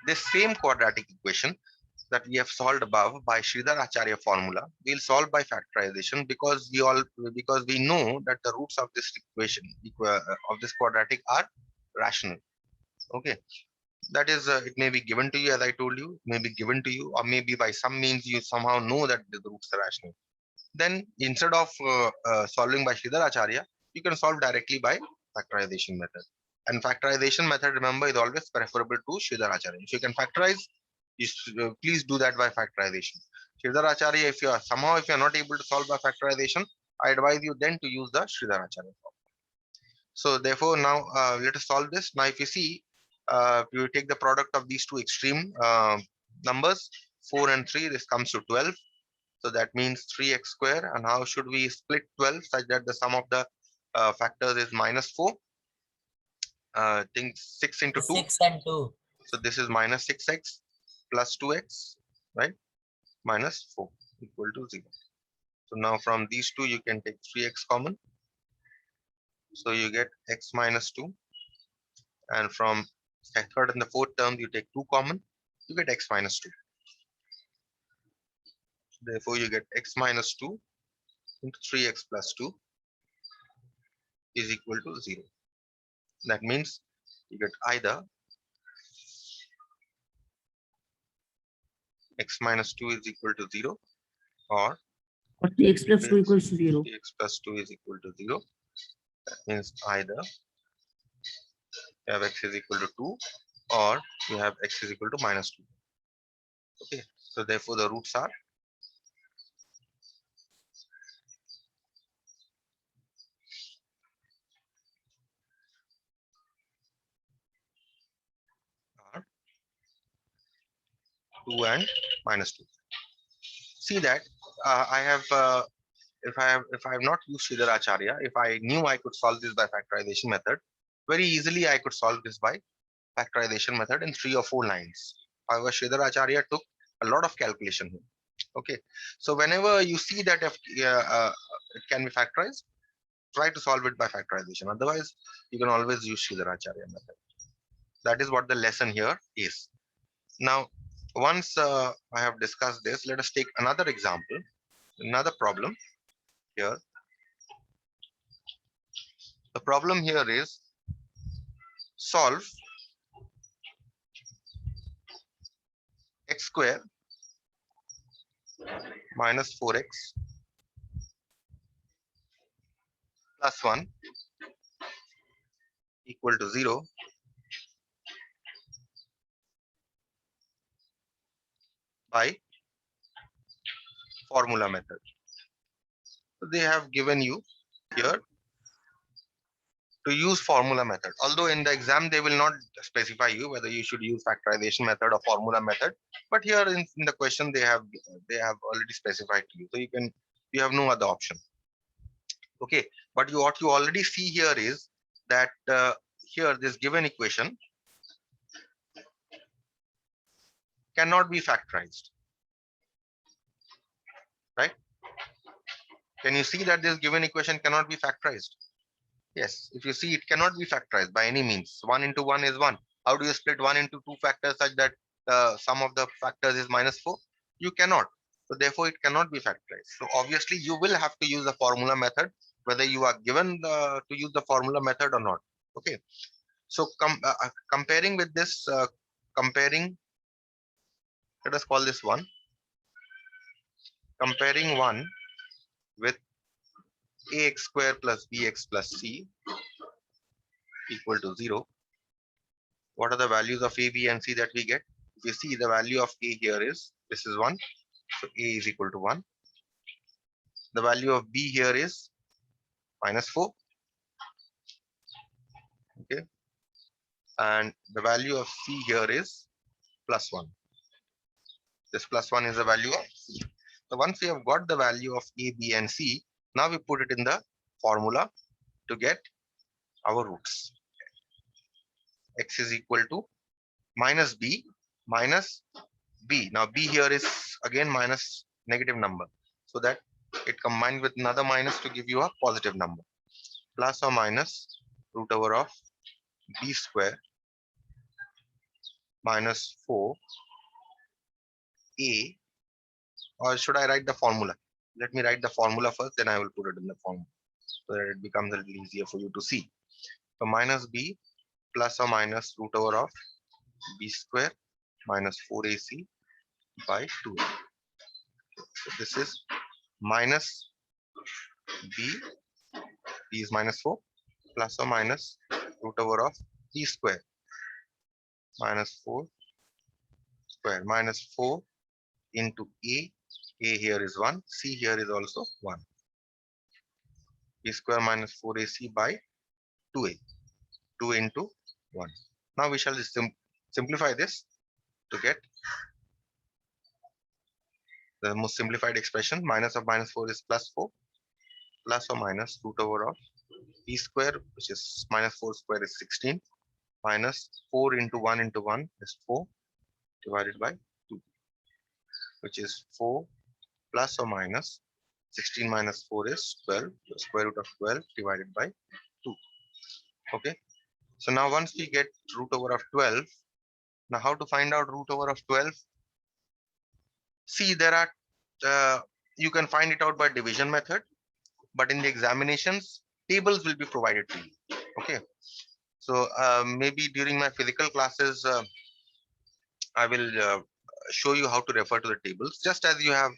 this same quadratic equation that we have solved above by Sridhar Acharya formula, we'll solve by factorization because we know that the roots of this equation of this quadratic are rational. Okay, that is, it may be given to you, as I told you, may be given to you, or maybe by some means you somehow know that the roots are rational. Then instead of solving by Sridhar Acharya, you can solve directly by factorization method. And factorization method, remember, is always preferable to Sridhar Acharya. If you can factorize, please do that by factorization. Sridhar Acharya, if you are not able to solve by factorization, I advise you then to use the Sridhar Acharya. So therefore, now let us solve this. Now, if you see, you take the product of these two extreme numbers, 4 and 3, this comes to 12. So that means 3x square. And how should we split 12 such that the sum of the factors is -4? Think 6 into 2. 6 and 2. So this is minus 6x plus 2x, right? Minus 4 equal to 0. So now from these two, you can take 3x common. So you get x minus 2. And from the third and the fourth term, you take 2 common. You get x minus 2. Therefore, you get x minus 2 into 3x plus 2 is equal to 0. That means you get either x minus 2 is equal to 0 or 40x plus 2 equals to 0. x plus 2 is equal to 0. That means either you have x is equal to 2 or you have x is equal to minus 2. Okay, so therefore the roots are are 2 and minus 2. See that I have if I have not used Sridhar Acharya, if I knew I could solve this by factorization method, very easily I could solve this by factorization method in 3 or 4 lines. However, Sridhar Acharya took a lot of calculation here. Okay, so whenever you see that if it can be factorized, try to solve it by factorization. Otherwise, you can always use Sridhar Acharya method. That is what the lesson here is. Now, once I have discussed this, let us take another example, another problem here. The problem here is solve x square minus 4x plus 1 equal to 0 by formula method. So they have given you here to use formula method. Although in the exam they will not specify you whether you should use factorization method or formula method, but here in the question they have already specified to you. So you have no other option. Okay, but what you already see here is that here this given equation cannot be factorized, right? Can you see that this given equation cannot be factorized? Yes, if you see, it cannot be factorized by any means. 1 into 1 is 1. How do you split 1 into 2 factors such that the sum of the factors is -4? You cannot. So therefore, it cannot be factorized. So obviously, you will have to use the formula method, whether you are given to use the formula method or not. Okay. So comparing with this, let us call this 1. Comparing 1 with ax square plus bx plus c equal to 0. What are the values of a, b, and c that we get? If you see, the value of a here is, this is 1. So a is equal to 1. The value of b here is -4. Okay. And the value of c here is +1. This +1 is the value of c. So once we have got the value of a, b, and c, now we put it in the formula to get our roots. X is equal to minus b minus b. Now b here is again minus negative number, so that it combined with another minus to give you a positive number. Plus or minus root over of b square minus 4a, or should I write the formula? Let me write the formula first, then I will put it in the formula so that it becomes a little easier for you to see. So minus b plus or minus root over of b square minus 4ac by 2. So this is minus b is minus 4 plus or minus root over of b square minus 4 square minus 4 into a here is 1, c here is also 1, b square minus 4ac by 2a, 2 into 1. Now we shall simplify this to get the most simplified expression. Minus of minus 4 is plus 4 plus or minus root over of b square, which is minus 4 square is 16, minus 4 into 1 into 1 is 4 divided by 2, which is 4 plus or minus 16 minus 4 is 12, the square root of 12 divided by 2. Okay, so now once we get root over of 12, now how to find out root over of 12? See, there are you can find it out by division method, but in the examinations tables will be provided to you. Okay, so maybe during my physical classes I will show you how to refer to the tables, just as you have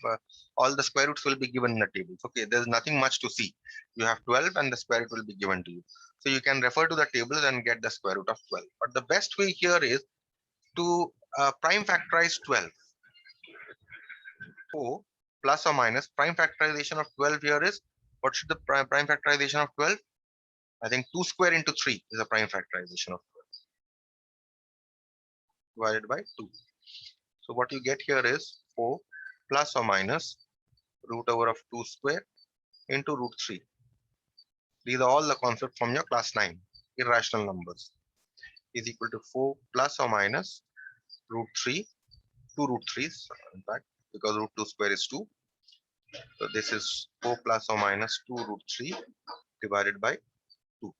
all the square roots will be given in the tables. Okay, there's nothing much to see. You have 12 and the square root will be given to you, so you can refer to the tables and get the square root of 12. But the best way here is to prime factorize 12. So plus or minus prime factorization of 12 here is, what should the prime factorization of 12? I think 2 square into 3 is a prime factorization of 12 divided by 2. So what you get here is 4 plus or minus root over of 2 square into root 3. These are all the concepts from your class 9. Irrational numbers is equal to 4 plus or minus root 3, 2 root 3s in fact, because root 2 square is 2. So this is 4 plus or minus 2 root 3 divided by 2.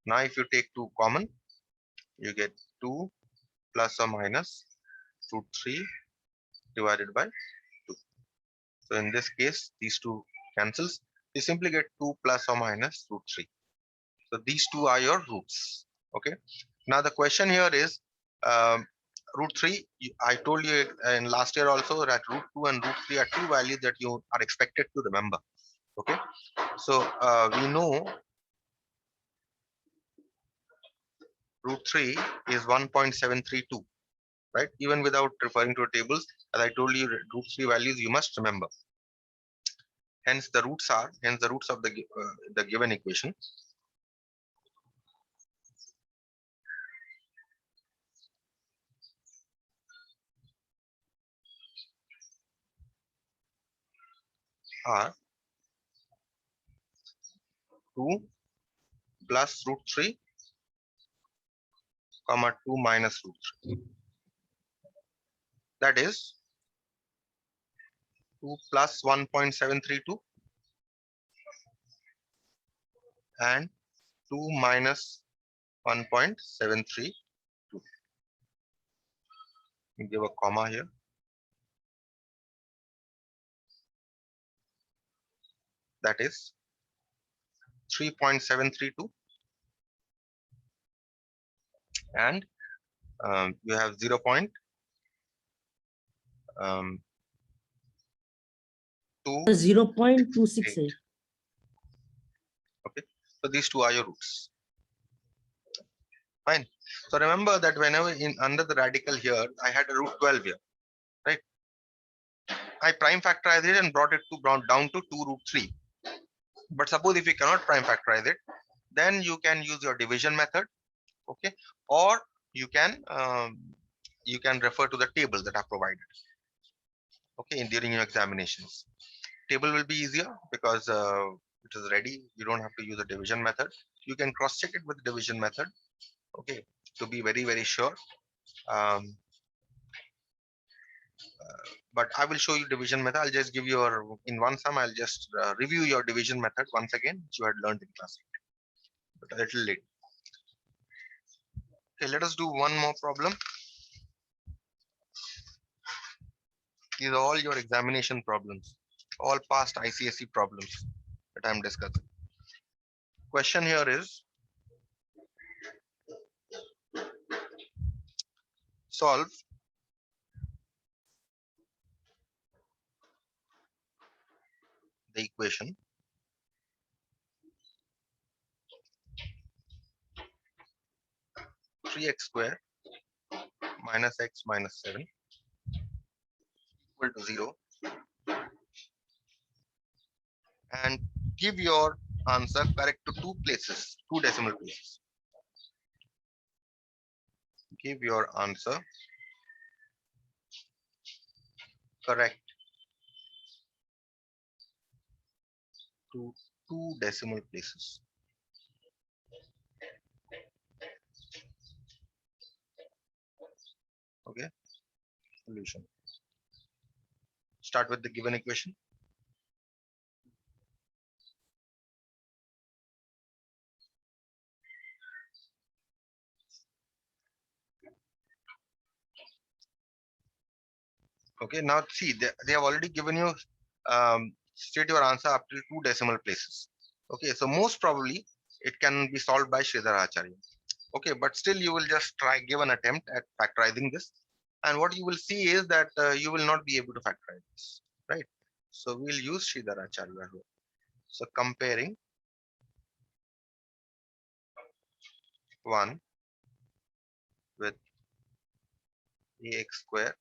Now if you take 2 common, you get 2 plus or minus root 3 divided by 2. So in this case, these two cancels. You simply get 2 plus or minus root 3. So these two are your roots. Okay. Now the question here is root 3. I told you in last year also that root 2 and root 3 are two values that you are expected to remember. Okay. So we know root 3 is 1.732, right? Even without referring to tables, as I told you, root 3 values you must remember. Hence the roots of the given equation are 2 plus root 3 comma 2 minus root 3. That is 2 plus 1.732 and 2 minus 1.732. Give a comma here. That is 3.732 and you have 0.2. 0.268. Okay, so these two are your roots. Fine. So remember that whenever under the radical here, I had a root 12 here, right? I prime factorized it and brought it down to 2 root 3. But suppose if you cannot prime factorize it, then you can use your division method, okay, or you can refer to the tables that are provided, okay, during your examinations. Table will be easier because it is ready. You don't have to use the division method. You can cross check it with the division method, okay, to be very sure. But I will show you division method. I'll just give you in one sum. I'll just review your division method once again, which you had learned in class 8, but a little late. Okay, let us do one more problem. These are all your examination problems, all past ICSE problems that I'm discussing. Question here is solve the equation 3x square minus x minus 7 equal to 0 and give your answer correct to two places, two decimal places. Give your answer correct to two decimal places. Okay, solution. Start with the given equation. Okay, now see, they have already given you state your answer up till two decimal places. Okay, so most probably it can be solved by Sridhar Acharya. Okay, but still you will just try, give an attempt at factorizing this. And what you will see is that you will not be able to factorize this, right? So we'll use Sridhar Acharya here. So comparing 1 with ax square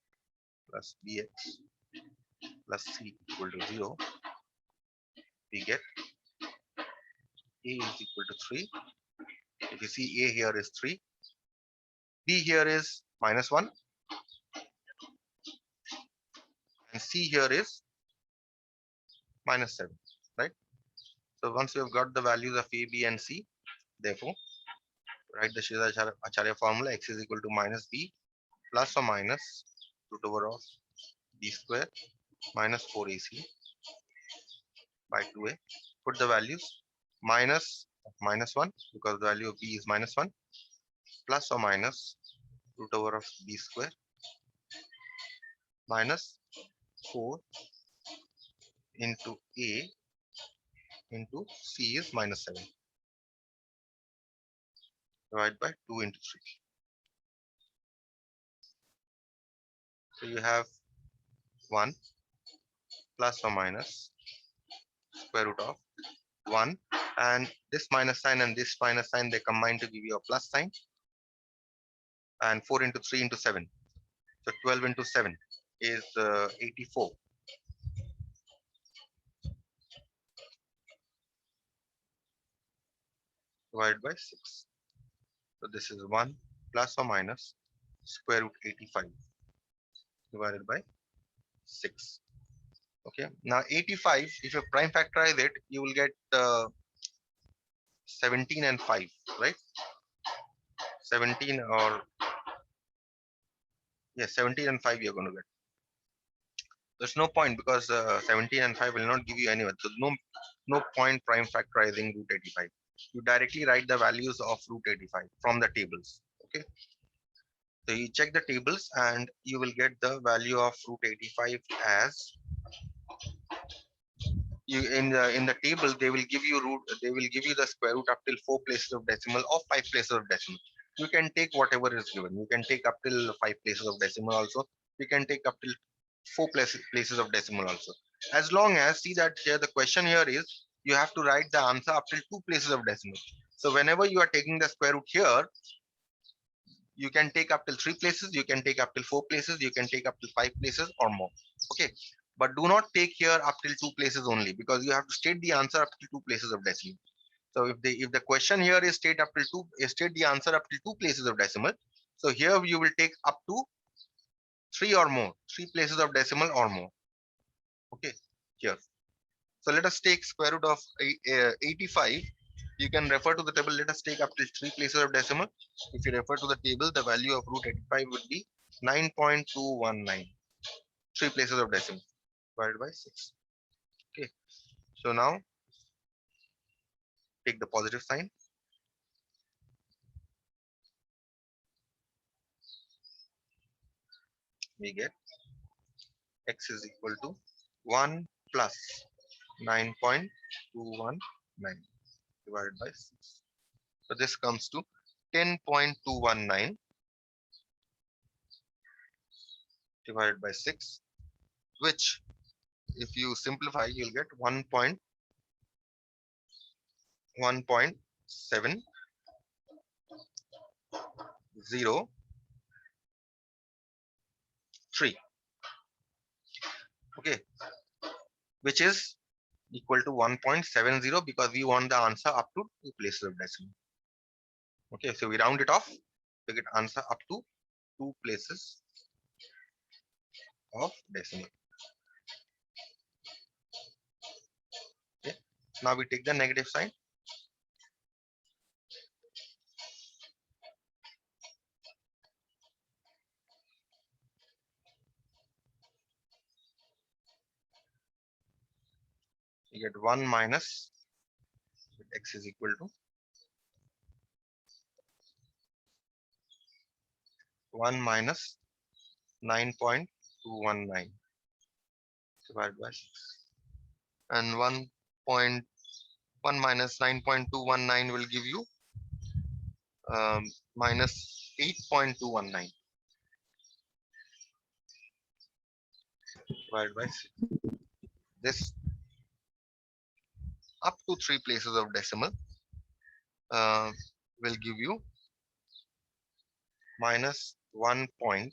plus bx plus c equal to 0, we get a is equal to 3. If you see, a here is 3, b here is minus 1, and c here is minus 7, right? So once you have got the values of a, b, and c, therefore, write the Sridhar Acharya formula: x is equal to minus b plus or minus root over of b square minus 4ac by 2a. Put the values: minus 1, because the value of b is minus 1, plus or minus root over of b square minus 4 into a into c is minus 7, divided by 2 into 3. So you have 1 plus or minus square root of 1, and this minus sign and this minus sign, they combine to give you a plus sign, and 4 into 3 into 7. So 12 into 7 is 84, divided by 6. So this is 1 plus or minus square root 85 divided by 6. Okay, now 85, if you prime factorize it, you will get 17 and 5, right? 17 or, yes, 17 and 5 you're going to get. There's no point, because 17 and 5 will not give you anyone. So no point prime factorizing root 85. You directly write the values of root 85 from the tables. Okay. So you check the tables and you will get the value of root 85 as you in the table. They will give you the square root up till 4 places of decimal or 5 places of decimal. You can take whatever is given. You can take up till 5 places of decimal also. You can take up till 4 places of decimal also. As long as, see that here the question here is, you have to write the answer up till 2 places of decimal. So whenever you are taking the square root here, you can take up till 3 places, you can take up till 4 places, you can take up till 5 places or more. Okay, but do not take here up till 2 places only, because you have to state the answer up till 2 places of decimal. So if the question here is state the answer up till 2 places of decimal, so here you will take up to 3 or more, 3 places of decimal or more. Okay, here. So let us take square root of 85. You can refer to the table. Let us take up to 3 places of decimal. If you refer to the table, the value of root 85 would be 9.219. 3 places of decimal divided by 6. Okay. So now take the positive sign. We get x is equal to 1 plus 9.219 divided by 6. So this comes to 10.219 divided by 6, which if you simplify, you'll get 1.1.703, okay, which is equal to 1.70 because we want the answer up to two places of decimal. Okay, so we round it off to get answer up to two places of decimal. Okay, now we take the negative sign. You get 1 minus x is equal to 1 minus 9.219 divided by 6, and 1.1 minus 9.219 will give you minus 8.219 divided by 6. This up to three places of decimal will give you minus 1.369,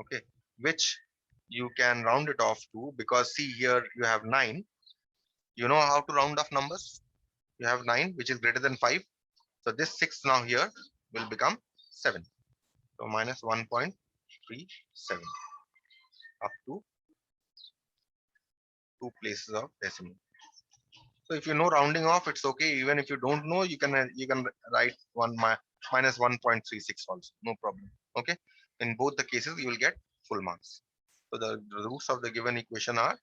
okay, which you can round it off to, because see here you have 9. You know how to round off numbers. You have 9 which is greater than 5, so this 6 now here will become 7, so minus 1.37 up to two places of decimal. So if you know rounding off, it's okay. Even if you don't know, you can write minus 1.36 also, no problem. Okay, in both the cases you will get full marks. So the roots of the given equation are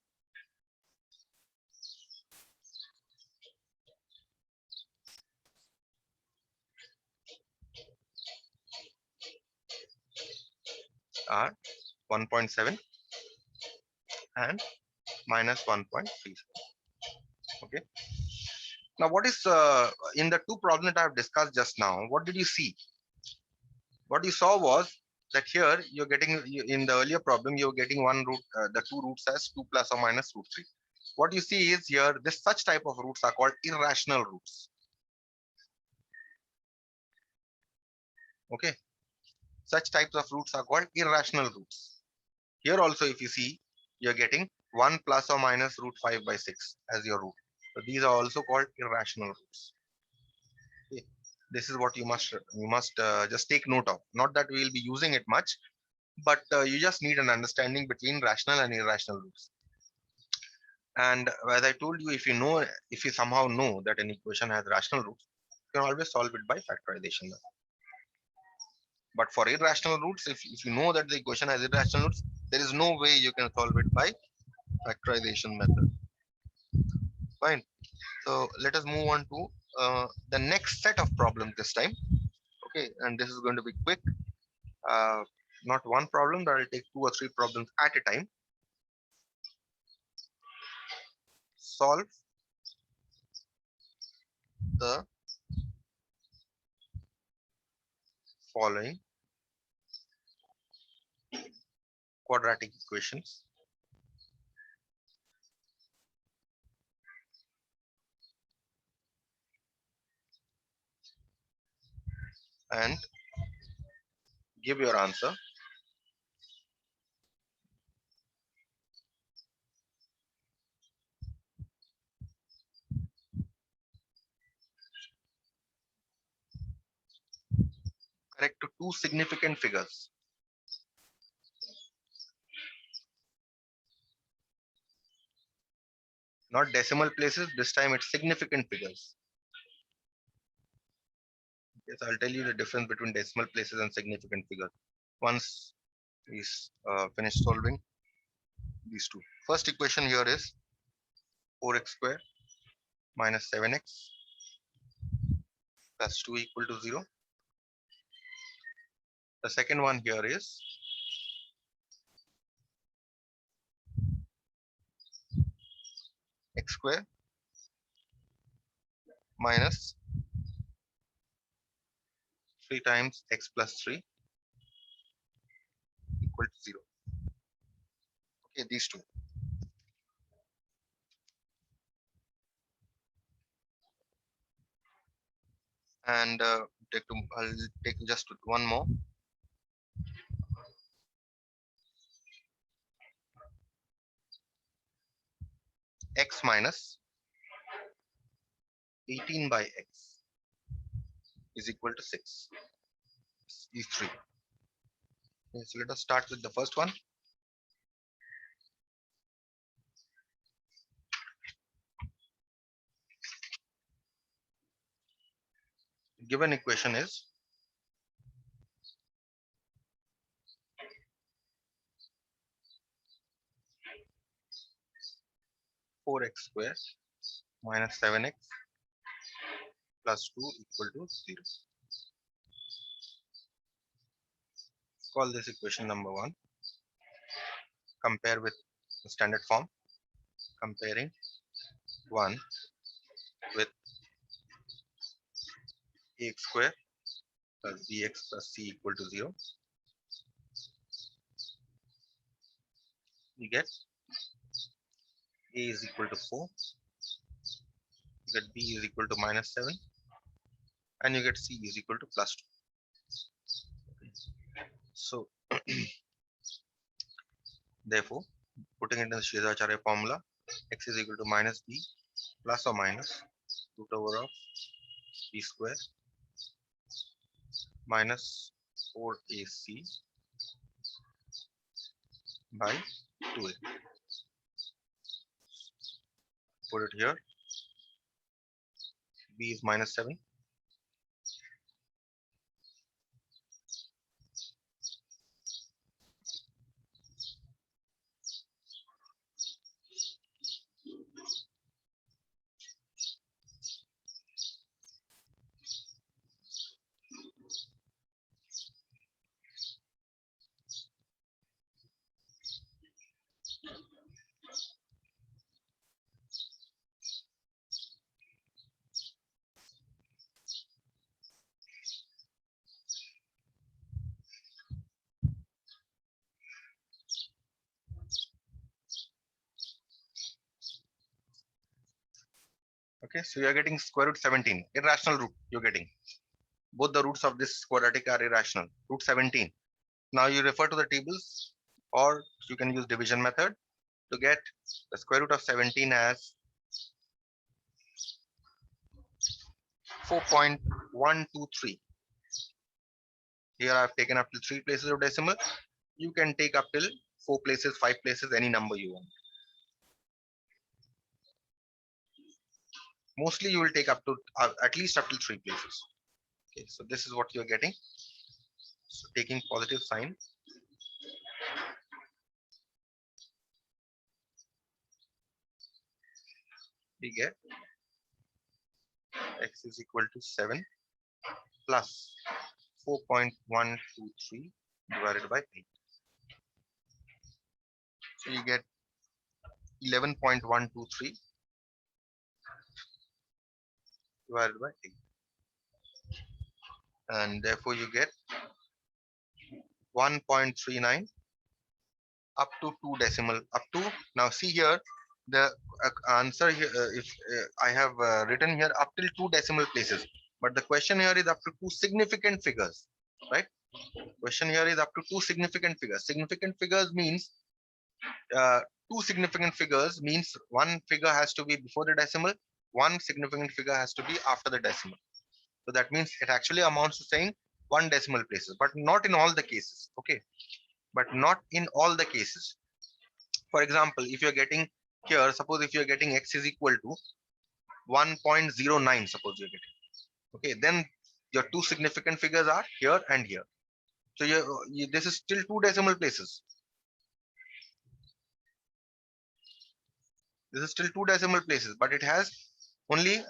are 1.7 and minus 1.37. Okay. Now, what is in the two problems that I have discussed just now? What did you see? What you saw was that here you're getting in the earlier problem you're getting one root, the two roots as 2 plus or minus root 3. What you see is here this such type of roots are called irrational roots. Okay, such types of roots are called irrational roots. Here also, if you see, you're getting 1 plus or minus root 5 by 6 as your root. So these are also called irrational roots. Okay. This is what you must just take note of. Not that we will be using it much, but you just need an understanding between rational and irrational roots. And as I told you, if you somehow know that an equation has rational roots, you can always solve it by factorization. But for irrational roots, if you know that the equation has irrational roots, there is no way you can solve it by factorization method. Fine. So let us move on to the next set of problems this time. Okay, and this is going to be quick. Not one problem, but I'll take 2 or 3 problems at a time. Solve the following quadratic equations and give your answer. Correct to two significant figures. Not decimal places, this time it's significant figures. Yes, I'll tell you the difference between decimal places and significant figures once we finish solving these two. First equation here is 4x square minus 7x plus 2 equal to 0. The second one here is x square minus 3 times x plus 3 equal to 0. Okay, these two. And I'll take just one more. X minus 18 by x is equal to 6. These three. Okay, so let us start with the first one. Given equation is 4x squared minus 7x plus 2 equal to 0. Call this equation number 1. Compare with the standard form. Comparing 1 with ax square plus bx plus c equal to 0. You get a is equal to 4. You get b is equal to minus 7. And you get c is equal to plus 2. So, therefore, putting it in the Shridharacharya formula, x is equal to minus b plus or minus root over of b square minus 4ac by 2a. Put it here. B is minus 7. Okay, so you are getting square root 17. Irrational root you're getting. Both the roots of this quadratic are irrational. Root 17. Now you refer to the tables, or you can use division method to get the square root of 17 as 4.123. Here I have taken up to 3 places of decimal. You can take up till 4 places, 5 places, any number you want. Mostly you will take up to at least up to 3 places. Okay, so this is what you're getting. So taking positive sign, we get x is equal to 7 plus 4.123 divided by 8. So you get 11.123 divided by 8. And therefore you get 1.39 up to 2 decimal, up to, now see here, the answer here, if I have written here up till 2 decimal places, but the question here is up to 2 significant figures, right? Question here is up to 2 significant figures. Significant figures means 2 significant figures means one figure has to be before the decimal, one significant figure has to be after the decimal. So that means it actually amounts to saying 1 decimal places, but not in all the cases. Okay, but not in all the cases. For example, if you're getting here, suppose if you're getting x is equal to 1.09, suppose you're getting, okay, then your 2 significant figures are here and here. So this is still 2 decimal places. This is still 2 decimal places, but it has Only,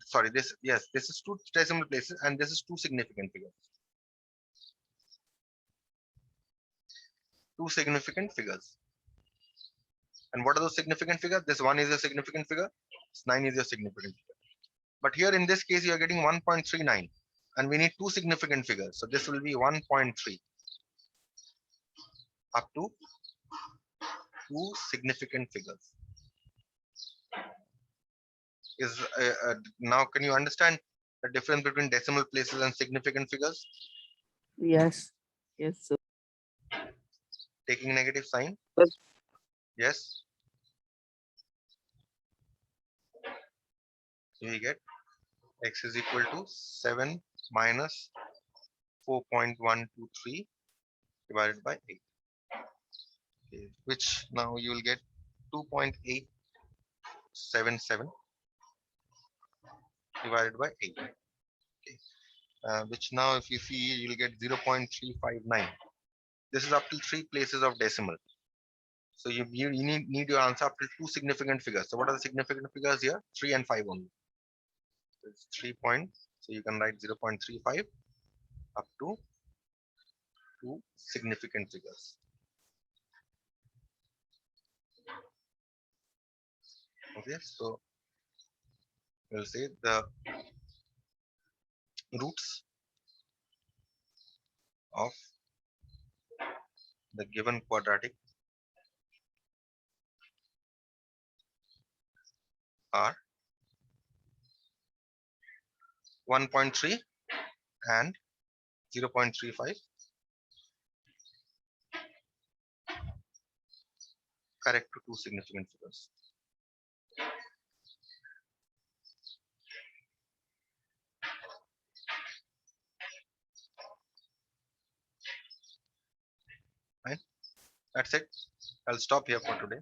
sorry, this, yes, this is two decimal places and this is two significant figures. Two significant figures. And what are those significant figures? This one is a significant figure, this 9 is a significant figure. But here in this case, you are getting 1.39 and we need two significant figures. So this will be 1.3 up to two significant figures. Is now, can you understand the difference between decimal places and significant figures? Yes. Yes, sir. Taking negative sign? Yes. Yes. We get x is equal to 7 minus 4.123 divided by 8. Okay, which now you will get 2.877 divided by 8. Okay. Which now if you see, you will get 0.359. This is up to three places of decimal. So you need your answer up to two significant figures. So what are the significant figures here? 3 and 5 only. So it's 3 point. So you can write 0.35 up to two significant figures. Okay, so we'll say the roots of the given quadratic are 1.3 and 0.35, correct to two significant figures. Fine. That's it. I'll stop here for today.